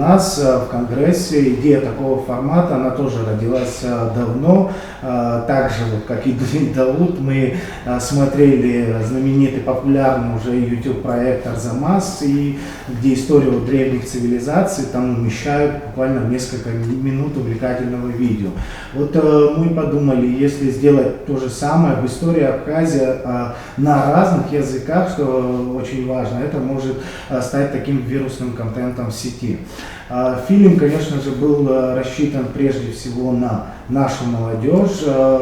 нас в Конгрессе идея такого формата, она тоже родилась давно. Так же, вот, как и Дауд, мы смотрели знаменитый, популярный уже YouTube-проект «Арзамас», и где историю древних цивилизаций там умещают буквально в несколько минут увлекательного видео. Вот мы подумали, если сделать то же самое в истории Абхазии на разных языках, что очень важно, это может стать таким вирусным контентом в сети. Фильм, конечно же, был рассчитан прежде всего на нашу молодежь,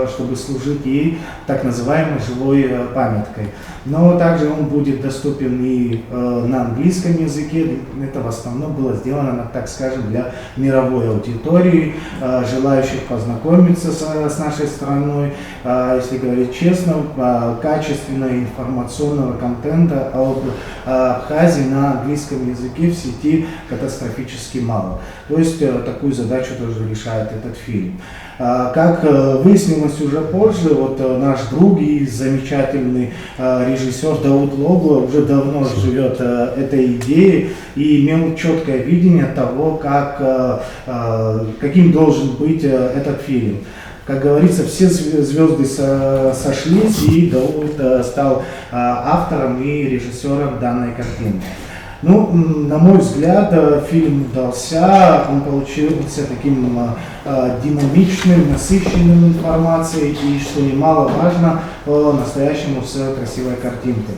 чтобы служить ей так называемой живой памяткой. Но также он будет доступен и на английском языке. Это в основном было сделано, так скажем, для мировой аудитории, желающих познакомиться с нашей страной. Если говорить честно, качественного информационного контента об Абхазии на английском языке в сети катастрофически мало. То есть такую задачу тоже решает этот фильм. Как выяснилось уже позже, вот наш друг и замечательный режиссер Дауд Логла уже давно живет этой идеей и имел четкое видение того, каким должен быть этот фильм. Как говорится, все звезды сошлись, и Дауд стал автором и режиссером данной картины. Ну, на мой взгляд, фильм удался, он получился таким динамичным, насыщенным информацией и, что немаловажно, по-настоящему с красивой картинкой.